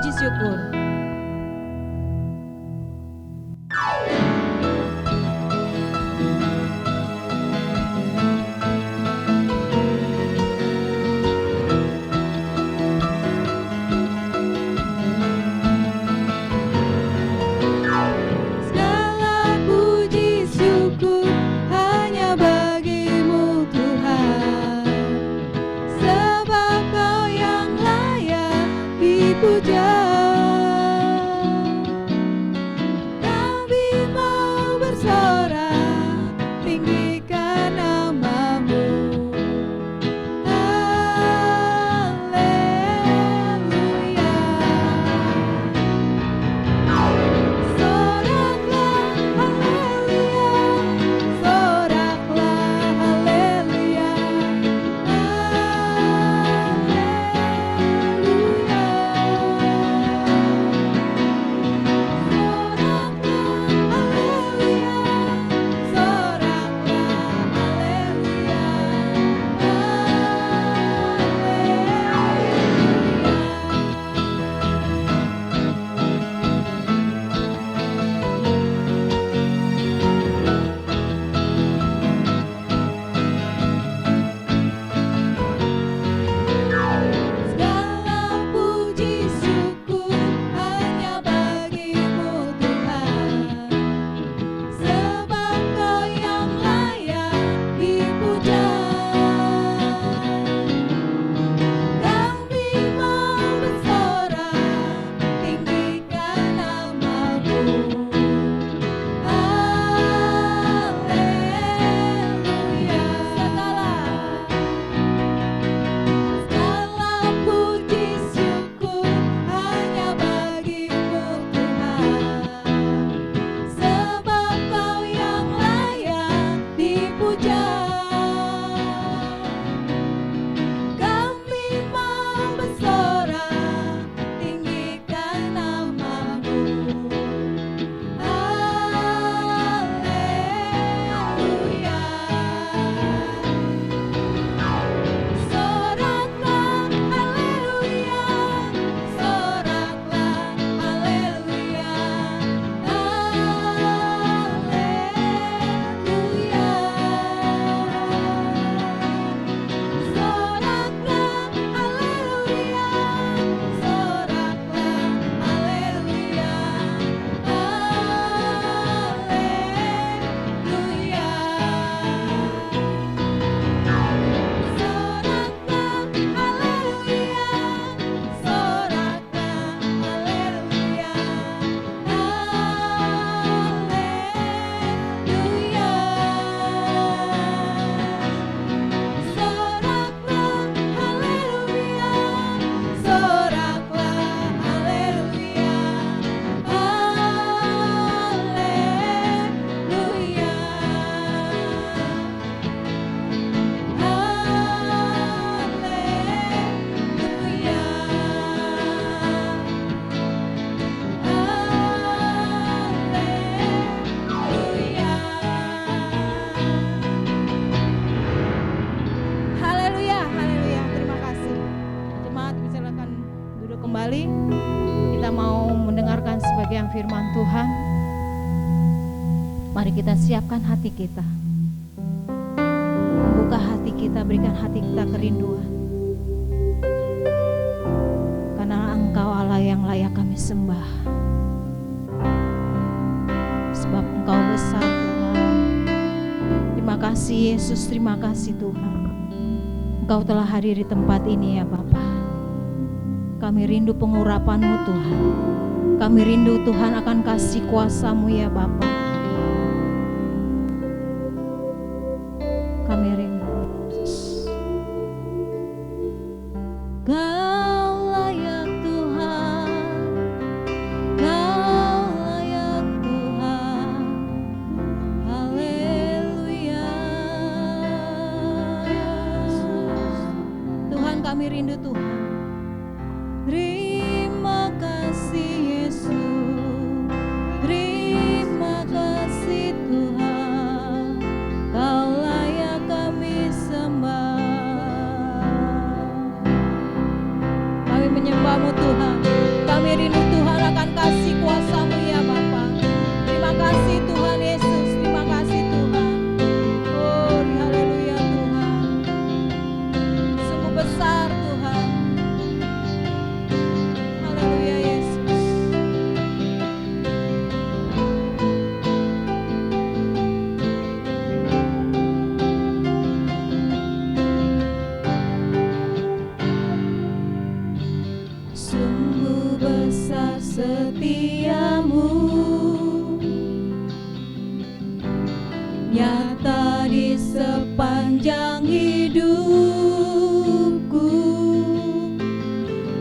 puji syukur. Firman Tuhan, mari kita siapkan hati kita, buka hati kita, berikan hati kita kerinduan, karena Engkau Allah yang layak kami sembah, sebab Engkau besar Tuhan. Terima kasih Yesus, terima kasih Tuhan, Engkau telah hadir di tempat ini ya Bapa. Kami rindu pengurapan-Mu Tuhan. Kami rindu Tuhan akan kasih kuasa-Mu ya Bapa. Kami rindu Yesus. Kau layak Tuhan, Kau layak Tuhan. Haleluya. Tuhan, kami rindu Tuhan. Terima kasih Yesus, terima kasih. setiamu nyata di sepanjang hidupku.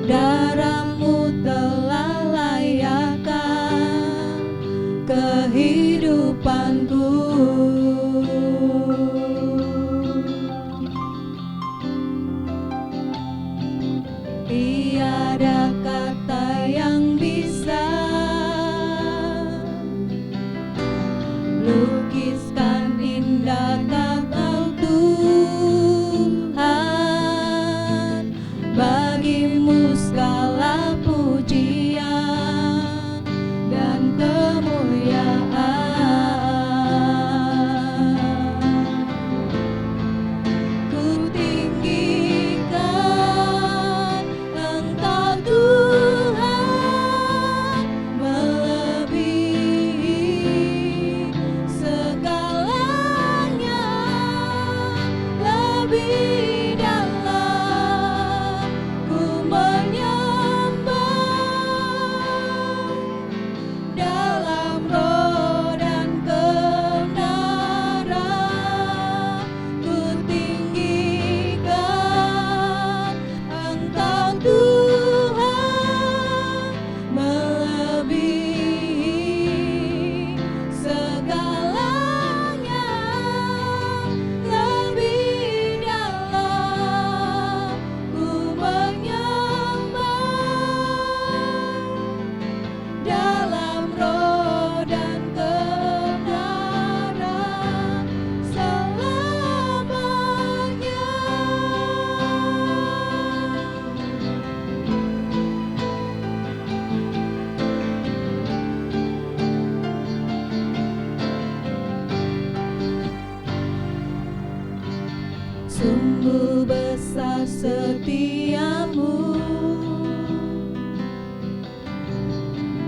Darahmu telah layakkan kehidupanku. Tiada kata yang bisa lukiskan indah kata Tuhan. Bagimu segala pujian dan kemuliaan. Ku tinggikan Engkau Tuhan, melebihi segalanya, lebih dalam ku menyembah dalam roh dan kebenaran. Ku tinggikan Engkau Tuhan, melebihi segalanya, lebih dalam ku menyembah dalam roh dan kebenaran selamanya. Sungguh besar setiamu,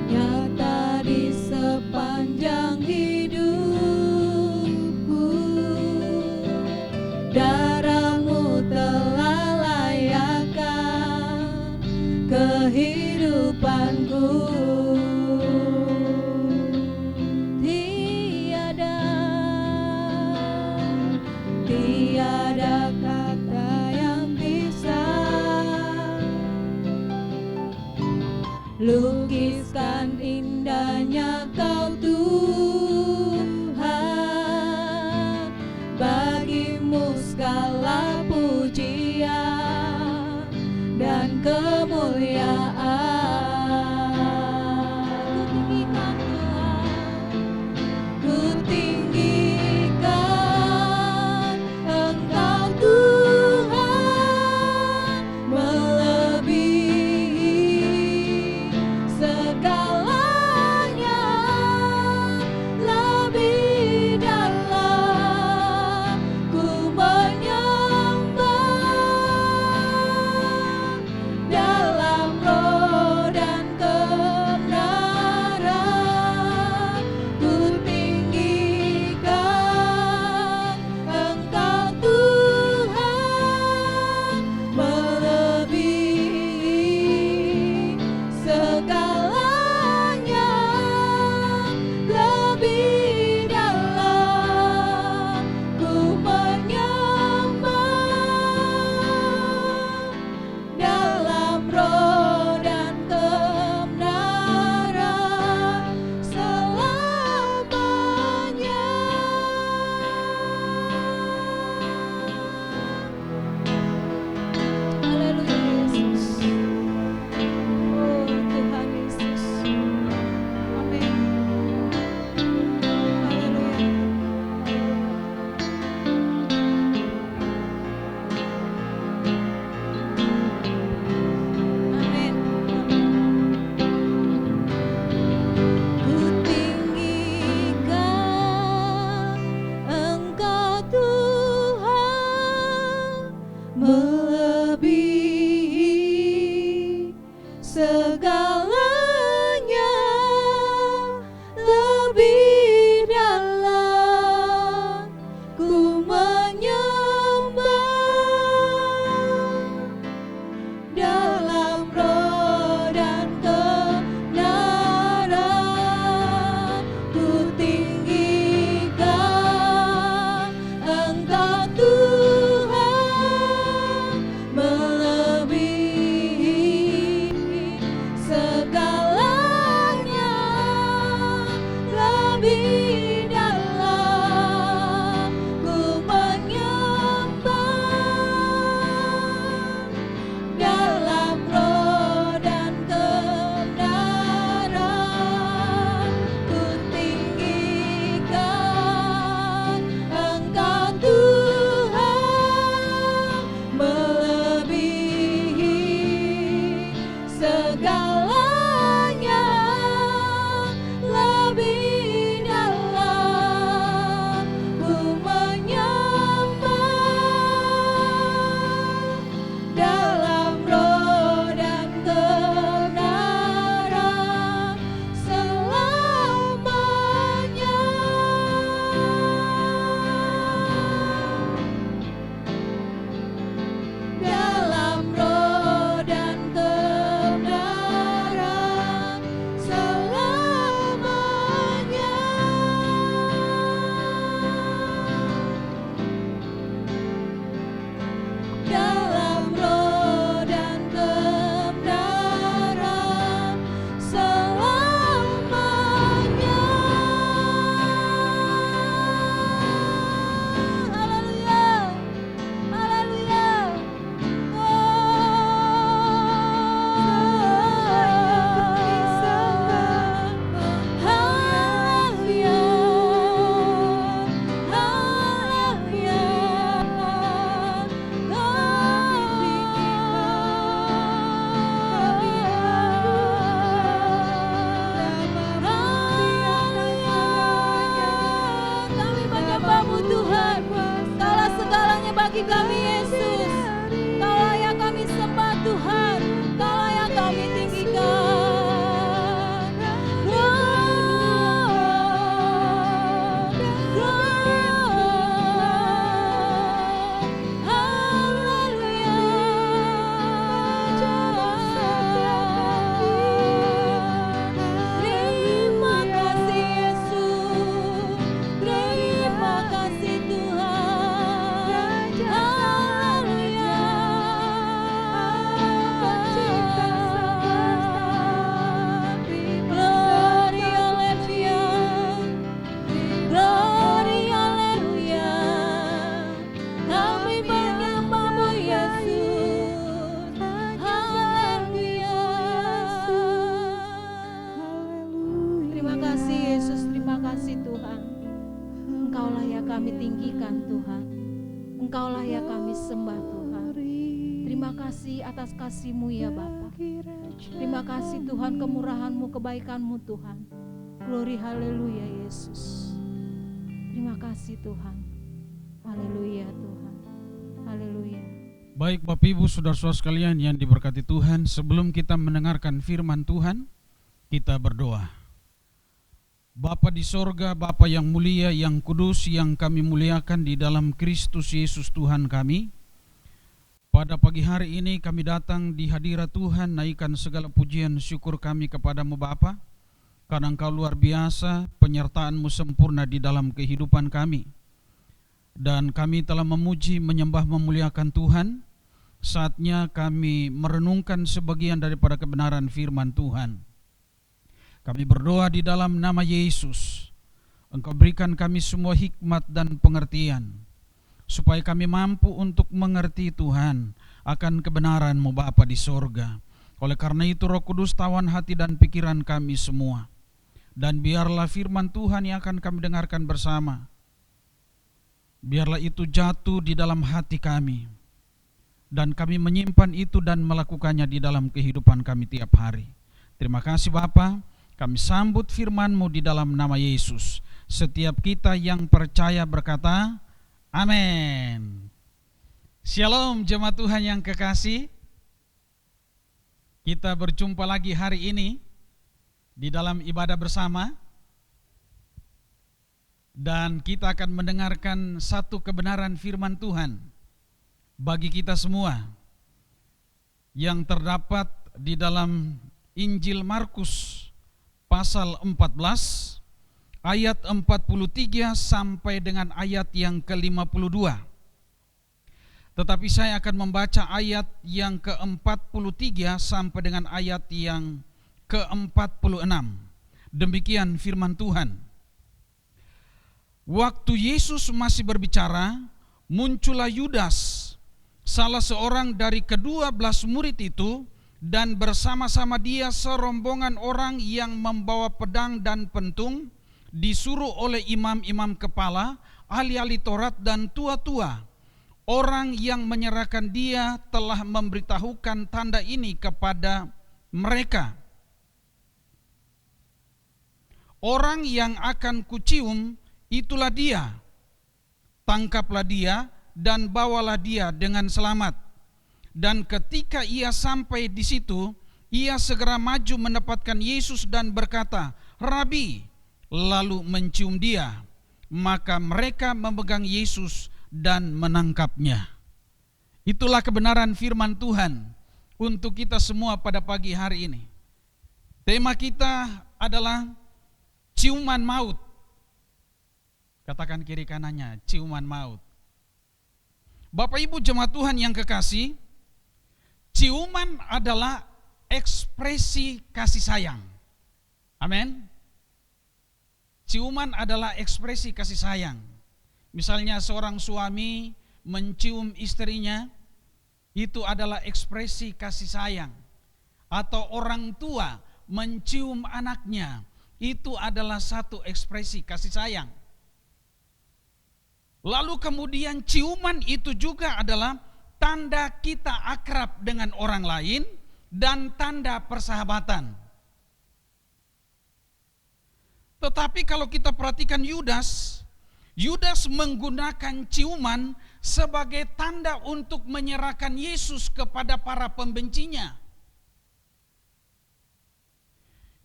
nyata di sepanjang hidupku. Darahmu telah layakkan kehidupanku. Tiada kata yang bisa lukiskan indahnya Kau Tuhan. Bagimu segala pujian dan kemuliaan. Ku tinggikan Engkau Tuhan, melebihi segalanya, lebih dalam ku menyembah lebih dalam ku menyembah, dalam roh dan kebenaran ku tinggikan Engkau Tuhan, melebihi segalanya, lebih dalam ku menyembah, dalam roh dan kebenaran selamanya. Dalam roh dan kebenaran selamanya. Dalam roh dan kebenaran selamanya. Haleluya, haleluya. Kami menyembah-Mu Tuhan, Kaulah segalanya bagi kami Yesus. Kaulah yang kami sembah Tuhan, Kaulah yang kami tinggikan. Haleluya. Terima kasih Yesus, terima kasih Tuhan. Haleluya. Glory, haleluya. Glory, haleluya. Kami menyembah-Mu Yesus. Haleluya. Terima kasih Yesus, terima kasih Tuhan. Engkaulah yang kami tinggikan Tuhan, Engkaulah yang kami sembah Tuhan. Terima kasih atas kasih-Mu ya Bapa. Terima kasih Tuhan, kemurahan-Mu, kebaikan-Mu Tuhan. Glory, haleluya Yesus. Terima kasih Tuhan. Haleluya Tuhan. Haleluya. Baik Bapak Ibu saudara-saudara sekalian yang diberkati Tuhan, sebelum kita mendengarkan firman Tuhan, kita berdoa. Bapa di sorga, Bapa yang mulia, yang kudus, yang kami muliakan di dalam Kristus Yesus Tuhan kami, pada pagi hari ini kami datang di hadirat Tuhan, naikkan segala pujian syukur kami kepadamu Bapa, karena Engkau luar biasa, penyertaan-Mu sempurna di dalam kehidupan kami. Dan kami telah memuji, menyembah, memuliakan Tuhan. Saatnya kami merenungkan sebagian daripada kebenaran firman Tuhan. Kami berdoa di dalam nama Yesus, Engkau berikan kami semua hikmat dan pengertian, supaya kami mampu untuk mengerti Tuhan akan kebenaran-Mu Bapa di sorga. Oleh karena itu Roh Kudus tawan hati dan pikiran kami semua, dan biarlah firman Tuhan yang akan kami dengarkan bersama, biarlah itu jatuh di dalam hati kami, dan kami menyimpan itu dan melakukannya di dalam kehidupan kami tiap hari. Terima kasih Bapa. Kami sambut firman-Mu di dalam nama Yesus. Setiap kita yang percaya berkata, amin. Shalom jemaat Tuhan yang kekasih. Kita berjumpa lagi hari ini di dalam ibadah bersama. Dan kita akan mendengarkan satu kebenaran firman Tuhan bagi kita semua yang terdapat di dalam Injil Markus pasal 14 ayat 43 sampai dengan ayat yang ke-52. Tetapi saya akan membaca ayat yang ke-43 sampai dengan ayat yang ke-46. Demikian firman Tuhan. Waktu Yesus masih berbicara, muncullah Yudas, salah seorang dari ke-12 murid itu, dan bersama-sama dia serombongan orang yang membawa pedang dan pentung, disuruh oleh imam-imam kepala, ahli-ahli Taurat dan tua-tua. Orang yang menyerahkan dia telah memberitahukan tanda ini kepada mereka. Orang yang akan kucium, itulah dia. Tangkaplah dia dan bawalah dia dengan selamat. Dan ketika ia sampai di situ, ia segera maju mendapatkan Yesus dan berkata, "Rabi," lalu mencium dia. Maka mereka memegang Yesus dan menangkapnya. Itulah kebenaran firman Tuhan untuk kita semua pada pagi hari ini. Tema kita adalah ciuman maut. Katakan kiri kanannya, ciuman maut. Bapak Ibu jemaat Tuhan yang kekasih, ciuman adalah ekspresi kasih sayang. Amin. Ciuman adalah ekspresi kasih sayang. Misalnya seorang suami mencium istrinya, itu adalah ekspresi kasih sayang. Atau orang tua mencium anaknya, itu adalah satu ekspresi kasih sayang. Lalu kemudian ciuman itu juga adalah tanda kita akrab dengan orang lain dan tanda persahabatan. Tetapi kalau kita perhatikan Yudas menggunakan ciuman sebagai tanda untuk menyerahkan Yesus kepada para pembencinya.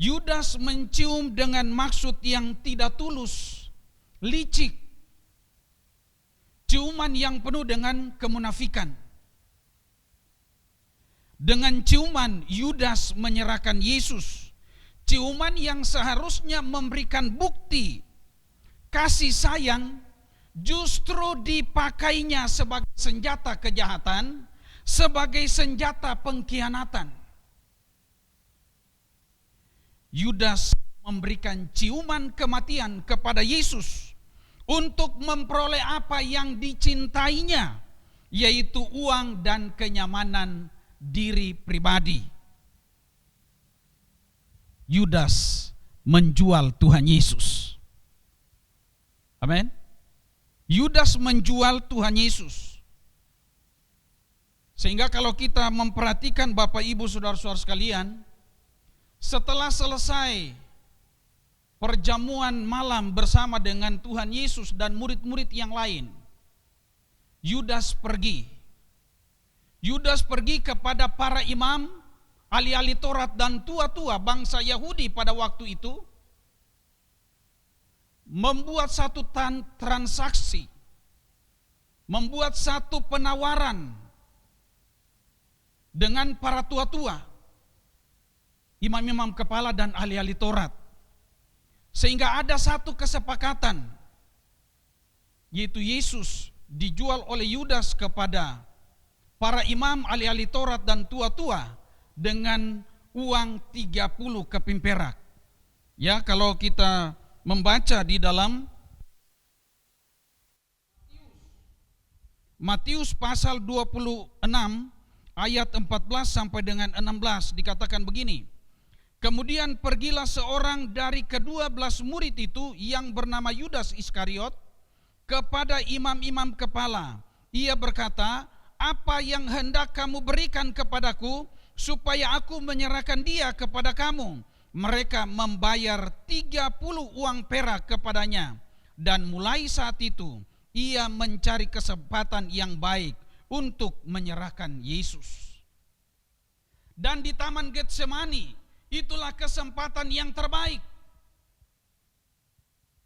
Yudas mencium dengan maksud yang tidak tulus, licik. Ciuman yang penuh dengan kemunafikan. Dengan ciuman Yudas menyerahkan Yesus. Ciuman yang seharusnya memberikan bukti kasih sayang, justru dipakainya sebagai senjata kejahatan, sebagai senjata pengkhianatan. Yudas memberikan ciuman kematian kepada Yesus untuk memperoleh apa yang dicintainya, yaitu uang dan kenyamanan diri pribadi. Yudas menjual Tuhan Yesus. Amin. Yudas menjual Tuhan Yesus. Sehingga kalau kita memperhatikan Bapak Ibu saudara-saudara sekalian, setelah selesai perjamuan malam bersama dengan Tuhan Yesus dan murid-murid yang lain, Yudas pergi. Yudas pergi kepada para imam, ahli-ahli Taurat dan tua-tua bangsa Yahudi pada waktu itu, membuat satu transaksi, membuat satu penawaran dengan para tua-tua, imam-imam kepala dan ahli-ahli Taurat. Sehingga ada satu kesepakatan, yaitu Yesus dijual oleh Yudas kepada para imam, ahli-ahli Taurat dan tua-tua dengan uang 30 keping perak. Ya, kalau kita membaca di dalam Matius pasal 26 ayat 14 sampai dengan 16 dikatakan begini. Kemudian pergilah seorang dari ke-12 murid itu yang bernama Yudas Iskariot kepada imam-imam kepala. Ia berkata, "Apa yang hendak kamu berikan kepadaku supaya aku menyerahkan dia kepada kamu?" Mereka membayar 30 uang perak kepadanya. Dan mulai saat itu ia mencari kesempatan yang baik untuk menyerahkan Yesus. Dan di Taman Getsemani, itulah kesempatan yang terbaik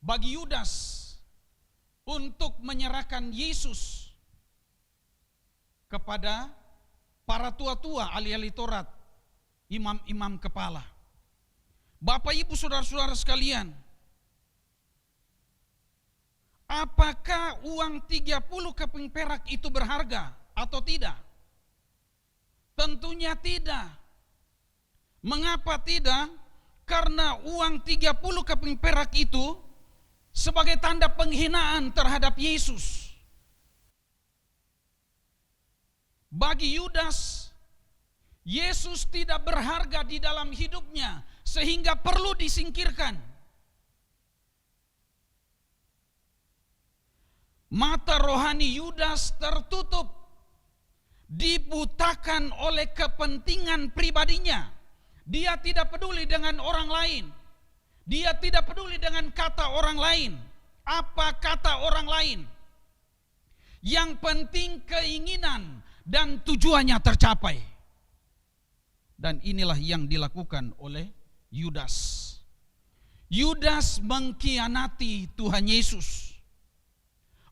bagi Yudas untuk menyerahkan Yesus kepada para tua-tua ahli-ahli Taurat, imam-imam kepala. Bapak Ibu saudara-saudara sekalian, apakah uang 30 keping perak itu berharga atau tidak? Tentunya tidak. Mengapa tidak? Karena uang 30 keping perak itu sebagai tanda penghinaan terhadap Yesus. Bagi Yudas, Yesus tidak berharga di dalam hidupnya sehingga perlu disingkirkan. Mata rohani Yudas tertutup, dibutakan oleh kepentingan pribadinya. Dia tidak peduli dengan orang lain. Dia tidak peduli dengan kata orang lain. Apa kata orang lain? Yang penting keinginan dan tujuannya tercapai. Dan inilah yang dilakukan oleh Yudas. Yudas mengkhianati Tuhan Yesus.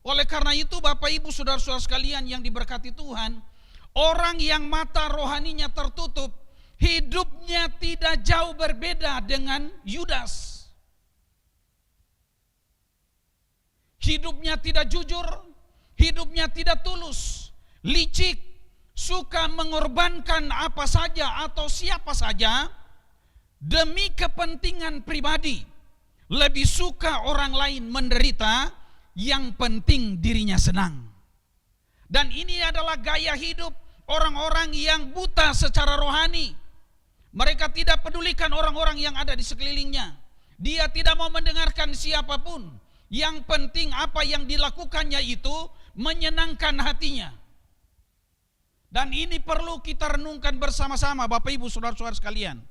Oleh karena itu Bapak Ibu saudara-saudara sekalian yang diberkati Tuhan, orang yang mata rohaninya tertutup, hidupnya tidak jauh berbeda dengan Yudas. Hidupnya tidak jujur, hidupnya tidak tulus, licik, suka mengorbankan apa saja atau siapa saja demi kepentingan pribadi. Lebih suka orang lain menderita, yang penting dirinya senang. Dan ini adalah gaya hidup orang-orang yang buta secara rohani. Mereka tidak pedulikan orang-orang yang ada di sekelilingnya. Dia tidak mau mendengarkan siapapun. Yang penting apa yang dilakukannya itu menyenangkan hatinya. Dan ini perlu kita renungkan bersama-sama Bapak Ibu saudara-saudara sekalian.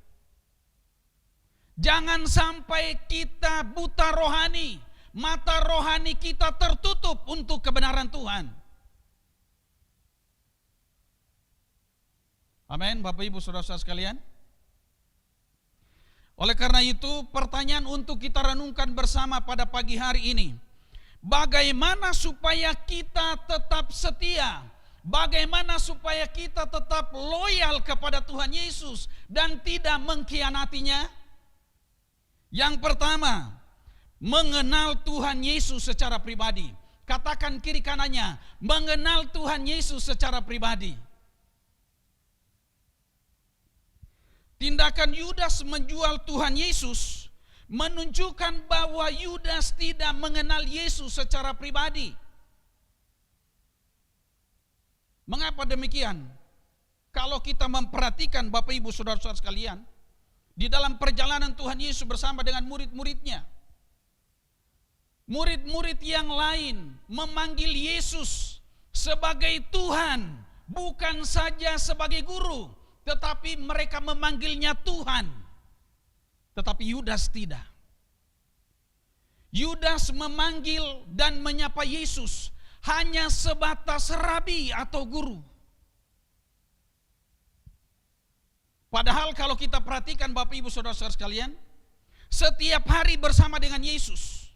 Jangan sampai kita buta rohani. Mata rohani kita tertutup untuk kebenaran Tuhan. Amin Bapak Ibu saudara-saudara sekalian. Oleh karena itu pertanyaan untuk kita renungkan bersama pada pagi hari ini. Bagaimana supaya kita tetap setia? Bagaimana supaya kita tetap loyal kepada Tuhan Yesus dan tidak mengkhianatinya? Yang pertama, mengenal Tuhan Yesus secara pribadi. Katakan kiri kanannya, mengenal Tuhan Yesus secara pribadi. Tindakan Yudas menjual Tuhan Yesus menunjukkan bahwa Yudas tidak mengenal Yesus secara pribadi. Mengapa demikian? Kalau kita memperhatikan Bapak Ibu saudara-saudara sekalian, di dalam perjalanan Tuhan Yesus bersama dengan murid-muridnya, murid-murid yang lain memanggil Yesus sebagai Tuhan, bukan saja sebagai guru, tetapi mereka memanggilnya Tuhan. Tetapi Yudas tidak. Yudas memanggil dan menyapa Yesus hanya sebatas rabi atau guru. Padahal kalau kita perhatikan Bapak Ibu saudara-saudara sekalian, setiap hari bersama dengan Yesus,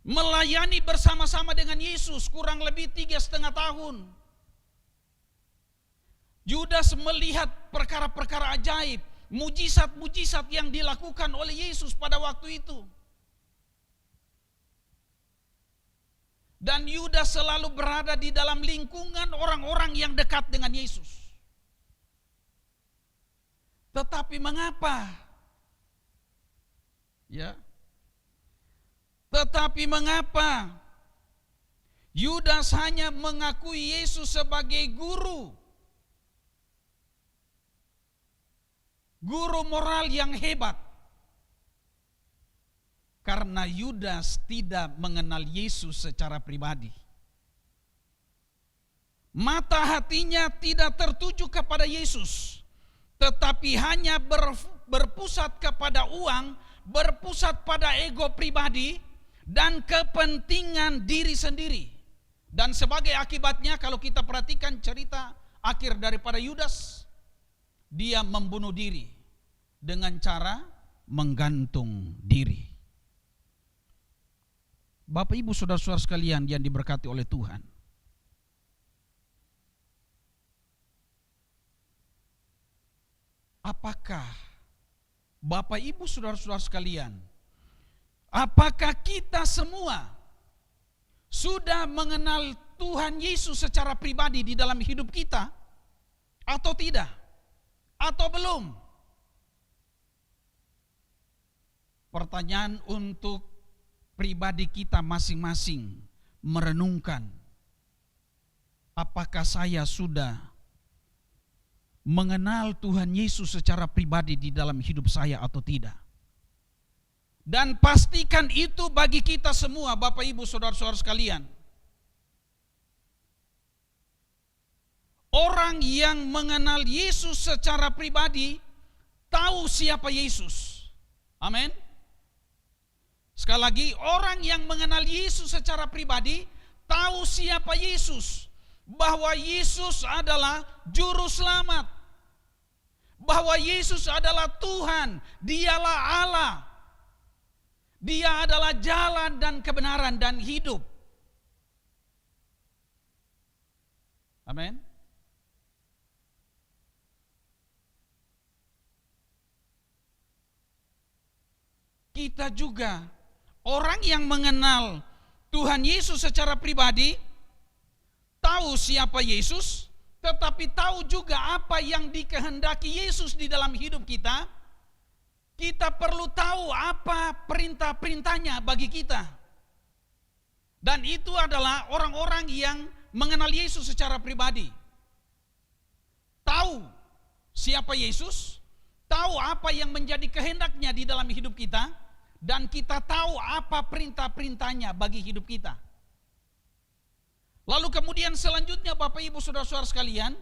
melayani bersama-sama dengan Yesus kurang lebih 3,5 tahun. Yudas melihat perkara-perkara ajaib, mujizat-mujizat yang dilakukan oleh Yesus pada waktu itu. Dan Yudas selalu berada di dalam lingkungan orang-orang yang dekat dengan Yesus. Tetapi mengapa? Tetapi mengapa Yudas hanya mengakui Yesus sebagai guru? Guru moral yang hebat. Karena Yudas tidak mengenal Yesus secara pribadi. Mata hatinya tidak tertuju kepada Yesus, tetapi hanya berpusat kepada uang, berpusat pada ego pribadi, dan kepentingan diri sendiri. Dan sebagai akibatnya kalau kita perhatikan cerita akhir daripada Yudas, dia membunuh diri dengan cara menggantung diri. Bapak Ibu saudara-saudara sekalian yang diberkati oleh Tuhan, apakah Bapak Ibu saudara-saudara sekalian, apakah kita semua sudah mengenal Tuhan Yesus secara pribadi di dalam hidup kita atau tidak? Atau belum? Pertanyaan untuk pribadi kita masing-masing merenungkan, apakah saya sudah mengenal Tuhan Yesus secara pribadi di dalam hidup saya atau tidak. Dan pastikan itu bagi kita semua, Bapak Ibu Saudara-saudara sekalian. Orang yang mengenal Yesus secara pribadi tahu siapa Yesus. Amin. Sekali lagi, orang yang mengenal Yesus secara pribadi tahu siapa Yesus. Bahwa Yesus adalah juru selamat. Bahwa Yesus adalah Tuhan, Dialah Allah. Dia adalah jalan dan kebenaran dan hidup. Amin. Kita juga orang yang mengenal Tuhan Yesus secara pribadi, tahu siapa Yesus, tetapi tahu juga apa yang dikehendaki Yesus di dalam hidup kita. Kita perlu tahu apa perintah-perintahnya bagi kita. Dan itu adalah orang-orang yang mengenal Yesus secara pribadi. Tahu siapa Yesus, tahu apa yang menjadi kehendaknya di dalam hidup kita, dan kita tahu apa perintah-perintahnya bagi hidup kita. Lalu kemudian selanjutnya Bapak Ibu Saudara-saudara sekalian,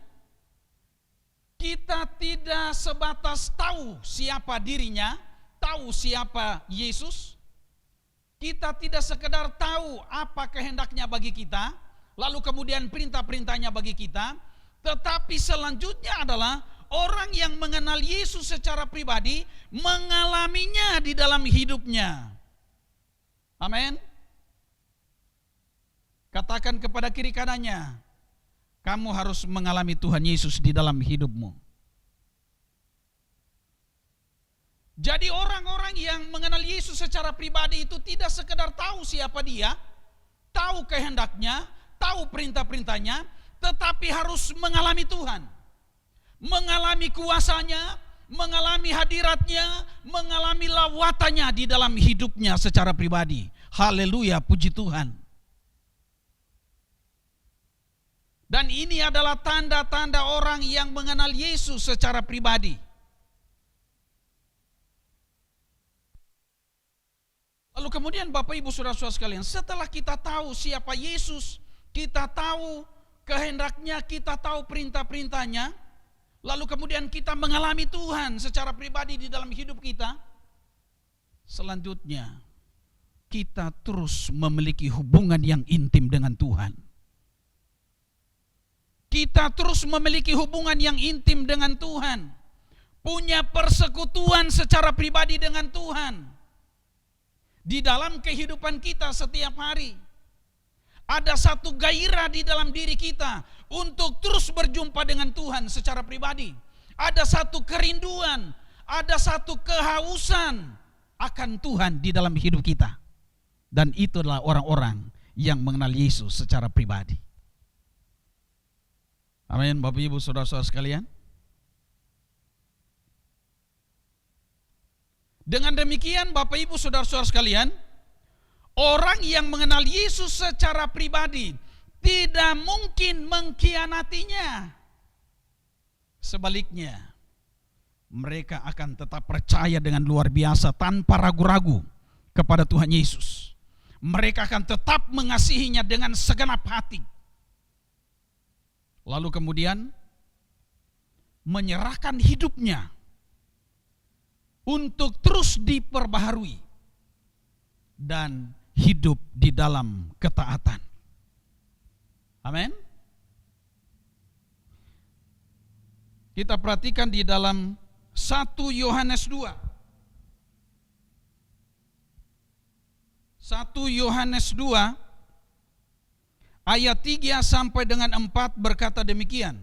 kita tidak sebatas tahu siapa dirinya, tahu siapa Yesus. Kita tidak sekedar tahu apa kehendaknya bagi kita, lalu kemudian perintah-perintahnya bagi kita, tetapi selanjutnya adalah orang yang mengenal Yesus secara pribadi, mengalaminya di dalam hidupnya. Amin. Katakan kepada kiri kanannya, kamu harus mengalami Tuhan Yesus di dalam hidupmu. Jadi orang-orang yang mengenal Yesus secara pribadi itu tidak sekedar tahu siapa dia, tahu kehendaknya, tahu perintah-perintahnya, tetapi harus mengalami Tuhan. Mengalami kuasanya, mengalami hadiratnya, mengalami lawatannya di dalam hidupnya secara pribadi. Haleluya, puji Tuhan. Dan ini adalah tanda-tanda orang yang mengenal Yesus secara pribadi. Lalu kemudian Bapak Ibu Saudara-saudara sekalian, setelah kita tahu siapa Yesus, kita tahu kehendaknya, kita tahu perintah-perintahnya, lalu kemudian kita mengalami Tuhan secara pribadi di dalam hidup kita, selanjutnya kita terus memiliki hubungan yang intim dengan Tuhan. Kita terus memiliki hubungan yang intim dengan Tuhan, punya persekutuan secara pribadi dengan Tuhan. Di dalam kehidupan kita setiap hari, ada satu gairah di dalam diri kita untuk terus berjumpa dengan Tuhan secara pribadi. Ada satu kerinduan, ada satu kehausan akan Tuhan di dalam hidup kita. Dan itu adalah orang-orang yang mengenal Yesus secara pribadi. Amin, Bapak Ibu Saudara-saudara sekalian. Dengan demikian Bapak Ibu Saudara-saudara sekalian, orang yang mengenal Yesus secara pribadi tidak mungkin mengkhianatinya. Sebaliknya, mereka akan tetap percaya dengan luar biasa tanpa ragu-ragu kepada Tuhan Yesus. Mereka akan tetap mengasihinya dengan segenap hati. Lalu kemudian menyerahkan hidupnya untuk terus diperbaharui dan hidup di dalam ketaatan. Amin. Kita perhatikan di dalam 1 Yohanes 2. 1 Yohanes 2 ayat 3 sampai dengan 4 berkata demikian.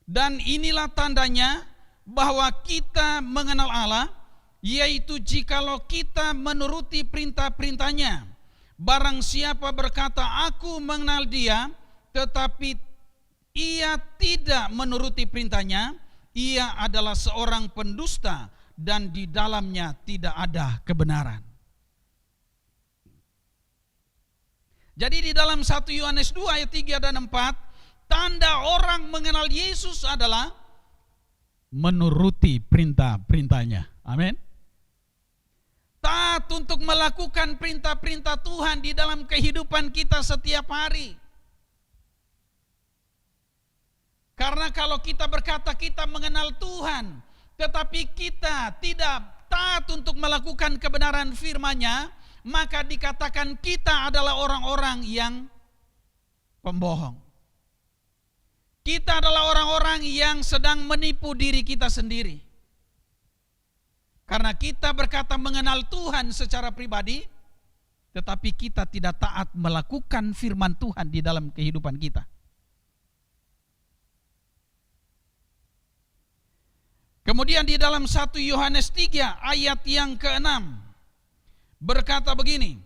Dan inilah tandanya bahwa kita mengenal Allah, yaitu jikalau kita menuruti perintah-perintahnya. Barang siapa berkata, aku mengenal dia, tetapi ia tidak menuruti perintahnya, ia adalah seorang pendusta, dan di dalamnya tidak ada kebenaran. Jadi di dalam 1 Yohanes 2 ayat 3 dan 4, tanda orang mengenal Yesus adalah menuruti perintah-perintahnya. Amin. Taat untuk melakukan perintah-perintah Tuhan di dalam kehidupan kita setiap hari. Karena kalau kita berkata kita mengenal Tuhan, tetapi kita tidak taat untuk melakukan kebenaran firman-Nya, maka dikatakan kita adalah orang-orang yang pembohong. Kita adalah orang-orang yang sedang menipu diri kita sendiri. Karena kita berkata mengenal Tuhan secara pribadi, tetapi kita tidak taat melakukan firman Tuhan di dalam kehidupan kita. Kemudian di dalam 1 Yohanes 3 ayat yang ke-6 berkata begini,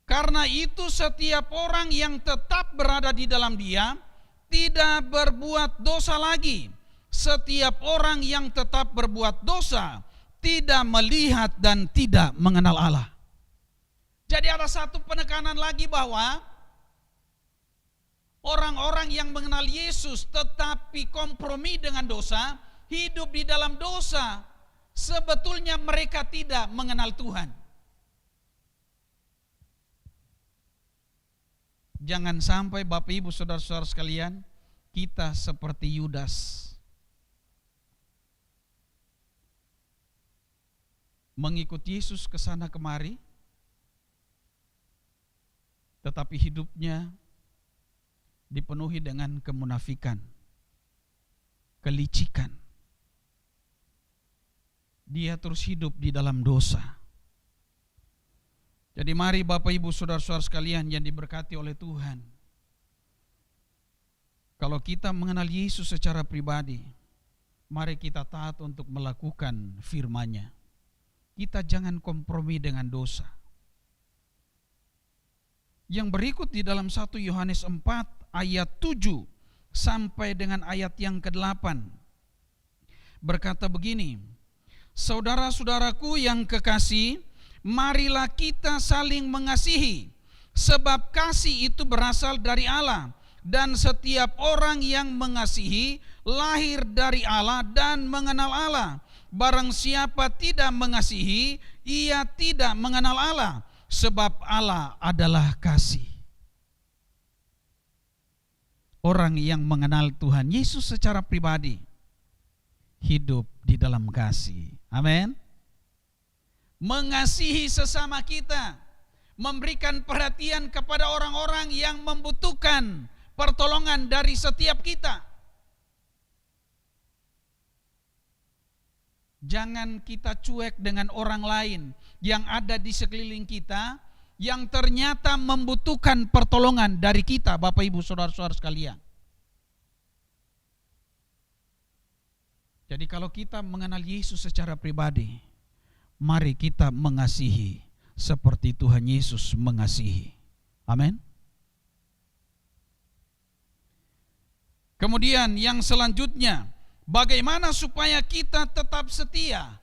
karena itu setiap orang yang tetap berada di dalam Dia tidak berbuat dosa lagi. Setiap orang yang tetap berbuat dosa tidak melihat dan tidak mengenal Allah. Jadi ada satu penekanan lagi bahwa orang-orang yang mengenal Yesus tetapi kompromi dengan dosa, hidup di dalam dosa, sebetulnya mereka tidak mengenal Tuhan. Jangan sampai Bapak Ibu Saudara-saudara sekalian, kita seperti Yudas, mengikut Yesus ke sana kemari, tetapi hidupnya dipenuhi dengan kemunafikan, kelicikan. Dia terus hidup di dalam dosa. Jadi mari Bapak Ibu Saudara-saudara sekalian yang diberkati oleh Tuhan, kalau kita mengenal Yesus secara pribadi, mari kita taat untuk melakukan firman-Nya. Kita jangan kompromi dengan dosa. Yang berikut di dalam 1 Yohanes 4 ayat 7 sampai dengan ayat yang ke-8 berkata begini, saudara-saudaraku yang kekasih, marilah kita saling mengasihi, sebab kasih itu berasal dari Allah, dan setiap orang yang mengasihi lahir dari Allah dan mengenal Allah. Barang siapa tidak mengasihi, ia tidak mengenal Allah, sebab Allah adalah kasih. Orang yang mengenal Tuhan Yesus secara pribadi hidup di dalam kasih. Amin. Mengasihi sesama kita, memberikan perhatian kepada orang-orang yang membutuhkan pertolongan dari setiap kita. Jangan kita cuek dengan orang lain yang ada di sekeliling kita, yang ternyata membutuhkan pertolongan dari kita, Bapak Ibu Saudara-saudara sekalian. Jadi kalau kita mengenal Yesus secara pribadi, mari kita mengasihi seperti Tuhan Yesus mengasihi. Amin. Kemudian yang selanjutnya, bagaimana supaya kita tetap setia,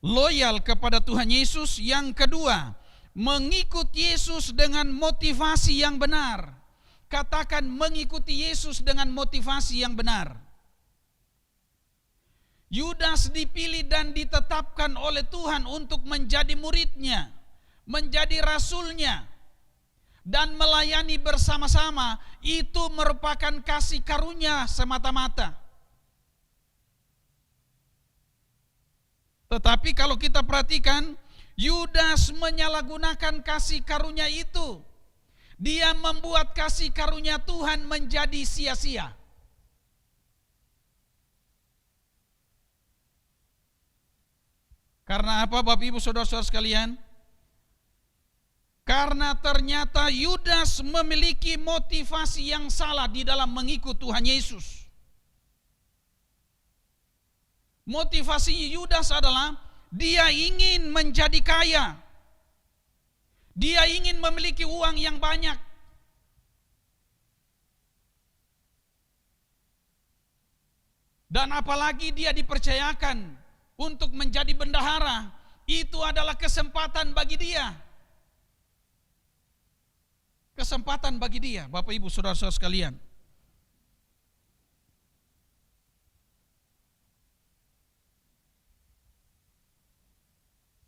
loyal kepada Tuhan Yesus? Yang kedua, mengikut Yesus dengan motivasi yang benar. Katakan mengikuti Yesus dengan motivasi yang benar. Yudas dipilih dan ditetapkan oleh Tuhan untuk menjadi muridnya, menjadi rasulnya, dan melayani bersama-sama. Itu merupakan kasih karunia semata-mata. Tetapi kalau kita perhatikan, Yudas menyalahgunakan kasih karunia itu. Dia membuat kasih karunia Tuhan menjadi sia-sia. Karena apa Bapak Ibu Saudara-saudara sekalian? Karena ternyata Yudas memiliki motivasi yang salah di dalam mengikut Tuhan Yesus. Motivasi Yudas adalah dia ingin menjadi kaya. Dia ingin memiliki uang yang banyak. Dan apalagi dia dipercayakan untuk menjadi bendahara, itu adalah kesempatan bagi dia. Kesempatan bagi dia, Bapak Ibu Saudara-saudara sekalian.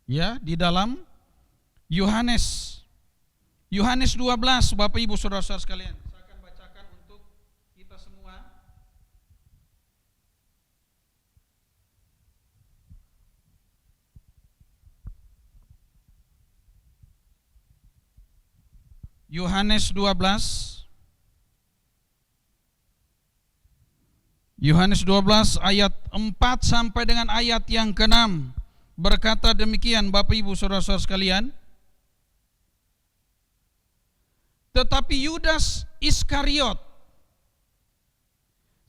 Ya, di dalam Yohanes 12, Bapak Ibu Saudara-saudara sekalian. Saya akan bacakan untuk kita semua. Yohanes 12 ayat 4 sampai dengan ayat yang ke-6 berkata demikian, Bapak Ibu Saudara-saudara sekalian. Tetapi Yudas Iskariot,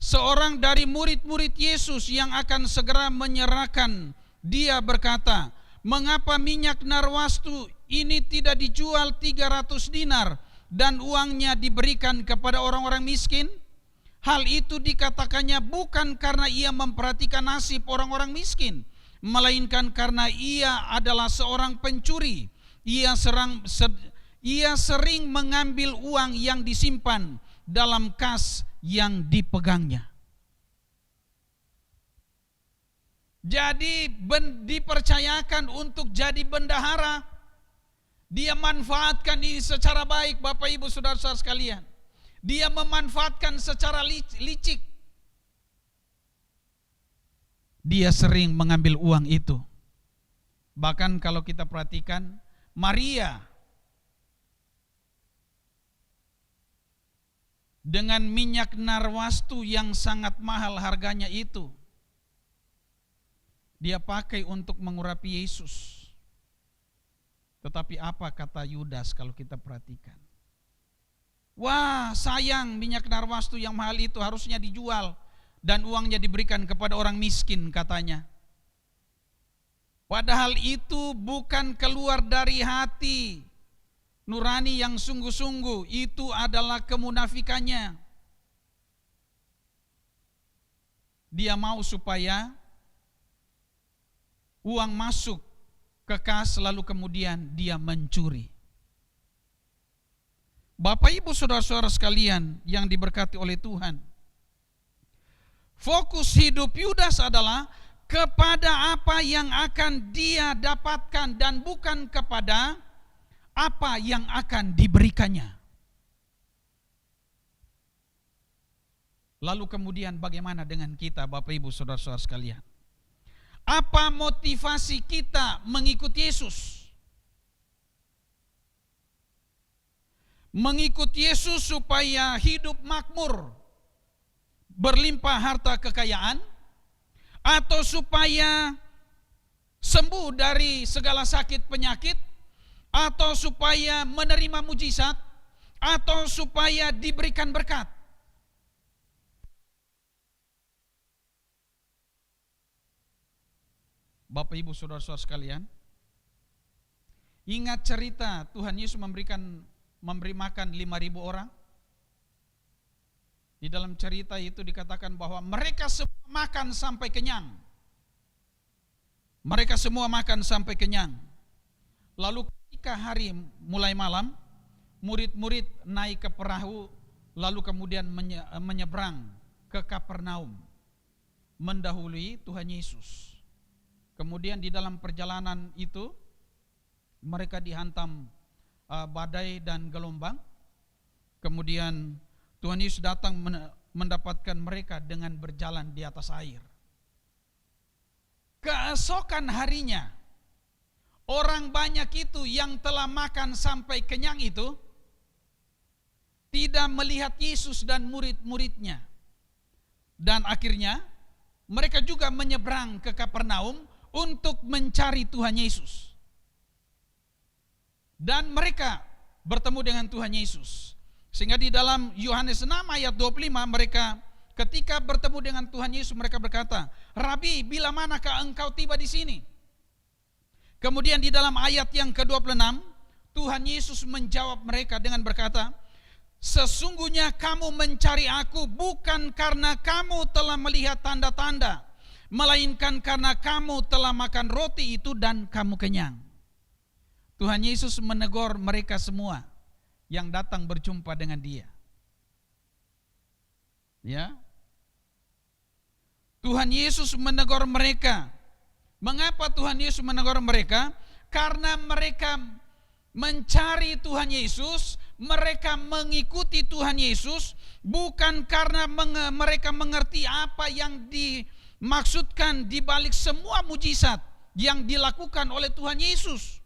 seorang dari murid-murid Yesus yang akan segera menyerahkan dia, berkata, "Mengapa minyak narwastu ini tidak dijual 300 dinar dan uangnya diberikan kepada orang-orang miskin?" Hal itu dikatakannya bukan karena ia memperhatikan nasib orang-orang miskin, melainkan karena ia adalah seorang pencuri. Ia sering mengambil uang yang disimpan dalam kas yang dipegangnya. Jadi dipercayakan untuk jadi bendahara. Dia manfaatkan ini secara baik, Bapak Ibu Saudara-saudara sekalian. Dia memanfaatkan secara licik. Dia sering mengambil uang itu. Bahkan kalau kita perhatikan, Maria dengan minyak narwastu yang sangat mahal harganya itu, dia pakai untuk mengurapi Yesus. Tetapi apa kata Yudas kalau kita perhatikan? Wah, sayang, minyak narwastu yang mahal itu harusnya dijual dan uangnya diberikan kepada orang miskin, katanya. Padahal itu bukan keluar dari hati nurani yang sungguh-sungguh, itu adalah kemunafikannya. Dia mau supaya uang masuk ke kas, lalu kemudian dia mencuri. Bapak Ibu Saudara-saudara sekalian yang diberkati oleh Tuhan, fokus hidup Yudas adalah kepada apa yang akan dia dapatkan dan bukan kepada apa yang akan diberikannya. Lalu kemudian bagaimana dengan kita, Bapak Ibu Saudara-saudara sekalian? Apa motivasi kita mengikuti Yesus? Mengikut Yesus supaya hidup makmur, berlimpah harta kekayaan, atau supaya sembuh dari segala sakit penyakit, atau supaya menerima mujizat, atau supaya diberikan berkat? Bapak Ibu Saudara-saudara sekalian, ingat cerita Tuhan Yesus memberi makan 5.000 orang. Di dalam cerita itu dikatakan bahwa mereka semua makan sampai kenyang. Mereka semua makan sampai kenyang. Lalu ketika hari mulai malam, murid-murid naik ke perahu, lalu kemudian menyeberang ke Kapernaum, mendahului Tuhan Yesus. Kemudian di dalam perjalanan itu mereka dihantam badai dan gelombang. Kemudian Tuhan Yesus datang mendapatkan mereka dengan berjalan di atas air. Keesokan harinya, orang banyak itu yang telah makan sampai kenyang itu tidak melihat Yesus dan murid-muridnya. Dan akhirnya mereka juga menyeberang ke Kapernaum untuk mencari Tuhan Yesus. Dan mereka bertemu dengan Tuhan Yesus. Sehingga di dalam Yohanes 6 ayat 25 mereka ketika bertemu dengan Tuhan Yesus, mereka berkata, "Rabi, bila manakah engkau tiba di sini?" Kemudian di dalam ayat yang ke-26 Tuhan Yesus menjawab mereka dengan berkata, Sesungguhnya kamu mencari aku bukan karena kamu telah melihat tanda-tanda, melainkan karena kamu telah makan roti itu dan kamu kenyang. Tuhan Yesus menegur mereka semua yang datang berjumpa dengan Dia. Ya. Tuhan Yesus menegur mereka. Mengapa Tuhan Yesus menegur mereka? Karena mereka mencari Tuhan Yesus, mereka mengikuti Tuhan Yesus bukan karena mereka mengerti apa yang dimaksudkan di balik semua mujizat yang dilakukan oleh Tuhan Yesus.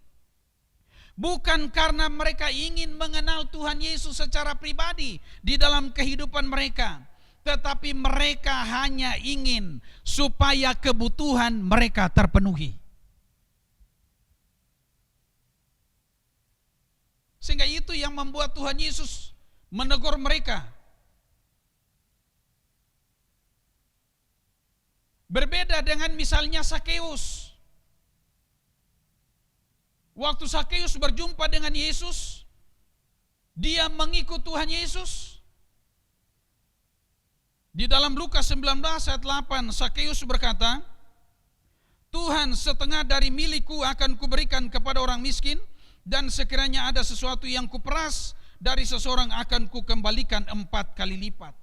Bukan karena mereka ingin mengenal Tuhan Yesus secara pribadi di dalam kehidupan mereka, tetapi mereka hanya ingin supaya kebutuhan mereka terpenuhi. Sehingga itu yang membuat Tuhan Yesus menegur mereka. Berbeda dengan misalnya Sakeus. Waktu Sakeus berjumpa dengan Yesus, dia mengikut Tuhan Yesus. Di dalam Lukas 19 ayat 8, Sakeus berkata, Tuhan, setengah dari milikku akan kuberikan kepada orang miskin, dan sekiranya ada sesuatu yang kuperas dari seseorang akan kukembalikan 4 kali lipat.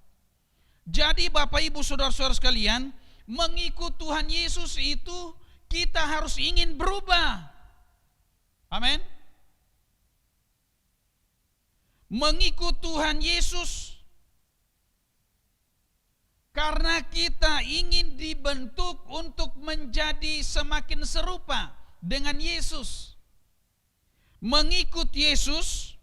Jadi Bapak Ibu Saudara-saudara sekalian, mengikut Tuhan Yesus itu kita harus ingin berubah. Amin. Mengikut Tuhan Yesus karena kita ingin dibentuk untuk menjadi semakin serupa dengan Yesus. Mengikut Yesus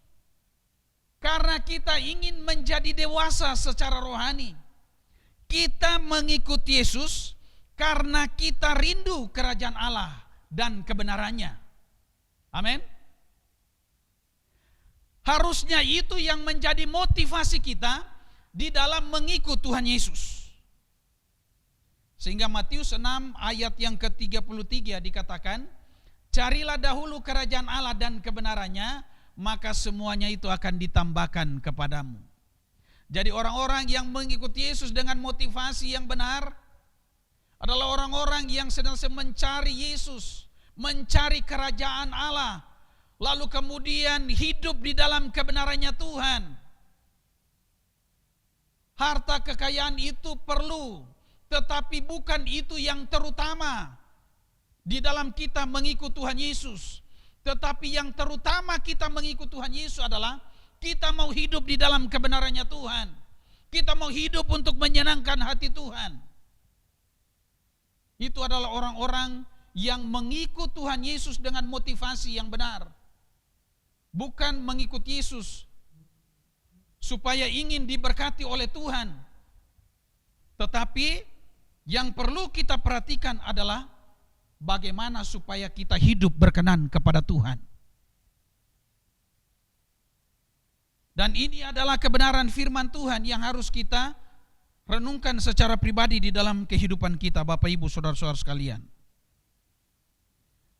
karena kita ingin menjadi dewasa secara rohani. Kita mengikut Yesus karena kita rindu kerajaan Allah dan kebenarannya. Amin. Harusnya itu yang menjadi motivasi kita di dalam mengikut Tuhan Yesus. Sehingga Matius 6 ayat yang ke-33 dikatakan, carilah dahulu kerajaan Allah dan kebenarannya, maka semuanya itu akan ditambahkan kepadamu. Jadi orang-orang yang mengikuti Yesus dengan motivasi yang benar adalah orang-orang yang sedang mencari Yesus, mencari kerajaan Allah, lalu kemudian hidup di dalam kebenarannya Tuhan. Harta kekayaan itu perlu, tetapi bukan itu yang terutama di dalam kita mengikut Tuhan Yesus. Tetapi yang terutama kita mengikut Tuhan Yesus adalah kita mau hidup di dalam kebenarannya Tuhan. Kita mau hidup untuk menyenangkan hati Tuhan. Itu adalah orang-orang yang mengikut Tuhan Yesus dengan motivasi yang benar. Bukan mengikut Yesus supaya ingin diberkati oleh Tuhan. Tetapi yang perlu kita perhatikan adalah bagaimana supaya kita hidup berkenan kepada Tuhan. Dan ini adalah kebenaran firman Tuhan yang harus kita renungkan secara pribadi di dalam kehidupan kita, Bapak Ibu Saudara-saudara sekalian.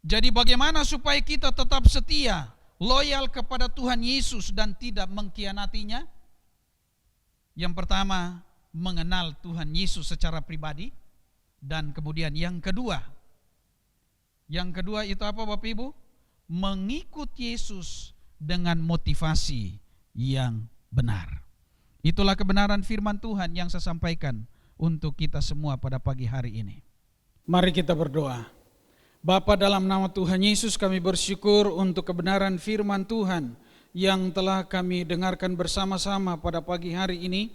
Jadi bagaimana supaya kita tetap setia, loyal kepada Tuhan Yesus dan tidak mengkhianatinya? Yang pertama, mengenal Tuhan Yesus secara pribadi. Dan kemudian yang kedua itu apa Bapak Ibu? Mengikut Yesus dengan motivasi yang benar. Itulah kebenaran firman Tuhan yang saya sampaikan untuk kita semua pada pagi hari ini. Mari kita berdoa. Bapa, dalam nama Tuhan Yesus kami bersyukur untuk kebenaran firman Tuhan yang telah kami dengarkan bersama-sama pada pagi hari ini.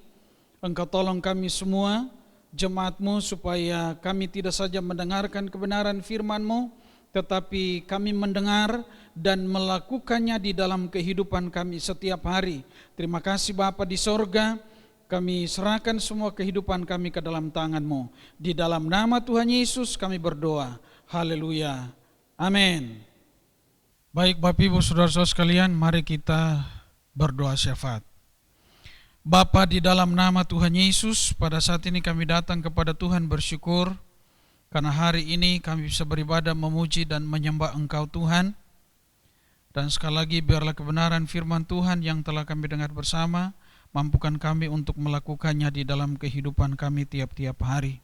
Engkau tolong kami semua, jemaat-Mu, supaya kami tidak saja mendengarkan kebenaran firman-Mu, tetapi kami mendengar dan melakukannya di dalam kehidupan kami setiap hari. Terima kasih Bapa di sorga, kami serahkan semua kehidupan kami ke dalam tangan-Mu. Di dalam nama Tuhan Yesus kami berdoa. Haleluya. Amin. Baik Bapak Ibu Saudara-saudara sekalian, mari kita berdoa syafaat. Bapa, di dalam nama Tuhan Yesus, pada saat ini kami datang kepada Tuhan bersyukur karena hari ini kami bisa beribadah, memuji dan menyembah Engkau Tuhan. Dan sekali lagi biarlah kebenaran firman Tuhan yang telah kami dengar bersama Mampukan kami untuk melakukannya di dalam kehidupan kami tiap-tiap hari.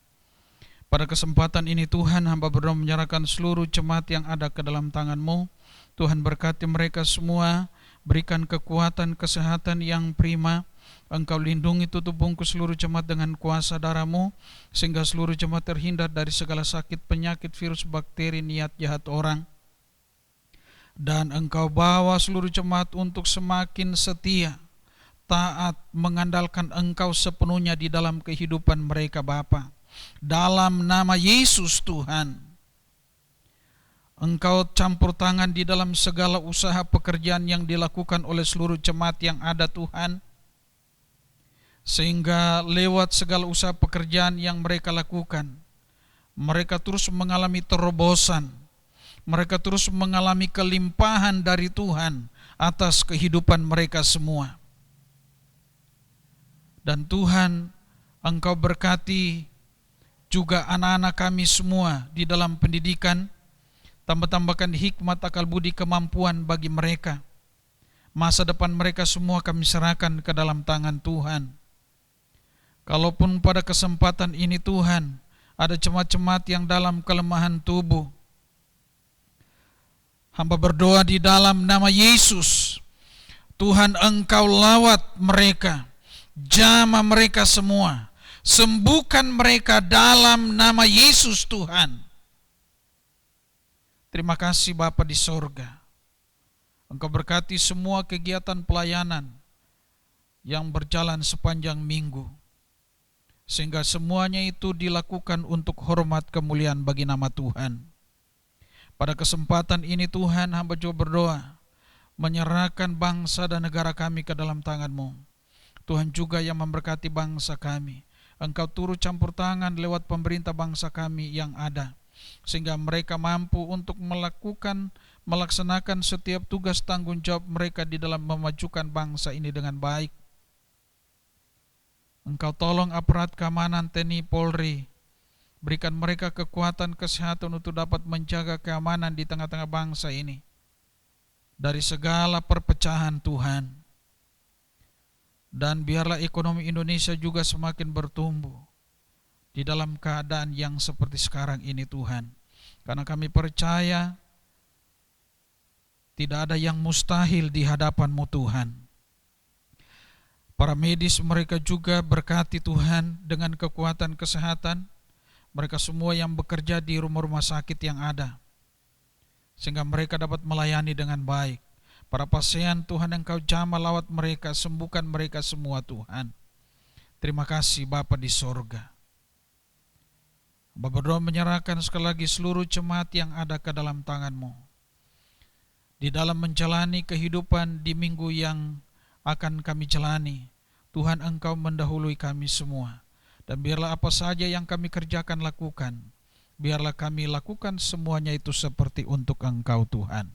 Pada kesempatan ini Tuhan, hamba berdoa menyerahkan seluruh jemaat yang ada ke dalam tangan-Mu. Tuhan berkati mereka semua, berikan kekuatan, kesehatan yang prima. Engkau lindungi tutup bungkus seluruh jemaat dengan kuasa darah-Mu, sehingga seluruh jemaat terhindar dari segala sakit, penyakit, virus, bakteri, niat jahat orang. Dan Engkau bawa seluruh jemaat untuk semakin setia, taat, mengandalkan Engkau sepenuhnya di dalam kehidupan mereka Bapa. Dalam nama Yesus Tuhan, Engkau campur tangan di dalam segala usaha pekerjaan yang dilakukan oleh seluruh jemaat yang ada Tuhan, sehingga lewat segala usaha pekerjaan yang mereka lakukan, mereka terus mengalami terobosan, mereka terus mengalami kelimpahan dari Tuhan atas kehidupan mereka semua. Dan Tuhan, Engkau berkati juga anak-anak kami semua di dalam pendidikan, tambah-tambahkan hikmat, akal budi, kemampuan bagi mereka. Masa depan mereka semua kami serahkan ke dalam tangan Tuhan. Kalaupun pada kesempatan ini Tuhan, ada jemaat-jemaat yang dalam kelemahan tubuh, hamba berdoa di dalam nama Yesus, Tuhan Engkau lawat mereka, jamah mereka semua, sembuhkan mereka dalam nama Yesus Tuhan. Terima kasih Bapa di sorga. Engkau berkati semua kegiatan pelayanan yang berjalan sepanjang minggu, sehingga semuanya itu dilakukan untuk hormat kemuliaan bagi nama Tuhan. Pada kesempatan ini Tuhan, hamba juga berdoa menyerahkan bangsa dan negara kami ke dalam tangan-Mu. Tuhan juga yang memberkati bangsa kami. Engkau turut campur tangan lewat pemerintah bangsa kami yang ada, sehingga mereka mampu untuk melaksanakan setiap tugas tanggung jawab mereka di dalam memajukan bangsa ini dengan baik. Engkau tolong aparat keamanan TNI Polri, berikan mereka kekuatan, kesehatan untuk dapat menjaga keamanan di tengah-tengah bangsa ini dari segala perpecahan Tuhan. Dan biarlah ekonomi Indonesia juga semakin bertumbuh di dalam keadaan yang seperti sekarang ini Tuhan. Karena kami percaya tidak ada yang mustahil di hadapan-Mu Tuhan. Para medis mereka juga berkati Tuhan dengan kekuatan kesehatan, mereka semua yang bekerja di rumah-rumah sakit yang ada, sehingga mereka dapat melayani dengan baik. Para pasien Tuhan Engkau jamah lawat mereka, sembuhkan mereka semua Tuhan. Terima kasih Bapa di sorga. Bapa berdoa menyerahkan sekali lagi seluruh jemaat yang ada ke dalam tangan-Mu, di dalam menjalani kehidupan di minggu yang akan kami jalani. Tuhan Engkau mendahului kami semua, dan biarlah apa saja yang kami kerjakan lakukan, biarlah kami lakukan semuanya itu seperti untuk Engkau Tuhan.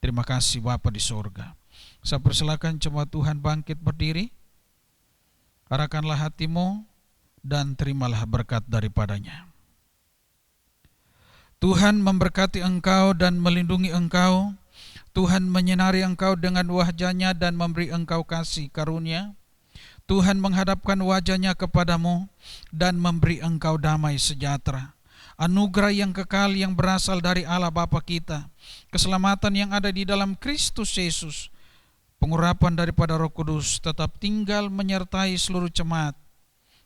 Terima kasih Bapa di sorga. Saya persilakan jemaat Tuhan bangkit berdiri, arahkanlah hatimu dan terimalah berkat daripadanya. Tuhan memberkati engkau dan melindungi engkau. Tuhan menyinari engkau dengan wajah-Nya dan memberi engkau kasih karunia. Tuhan menghadapkan wajah-Nya kepadamu dan memberi engkau damai sejahtera. Anugerah yang kekal yang berasal dari Allah Bapa kita, keselamatan yang ada di dalam Kristus Yesus, pengurapan daripada Roh Kudus tetap tinggal menyertai seluruh jemaat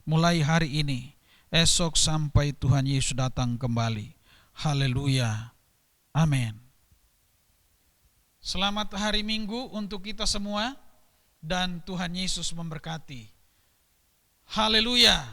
mulai hari ini, esok sampai Tuhan Yesus datang kembali. Haleluya. Amin. Selamat hari Minggu untuk kita semua, dan Tuhan Yesus memberkati. Haleluya.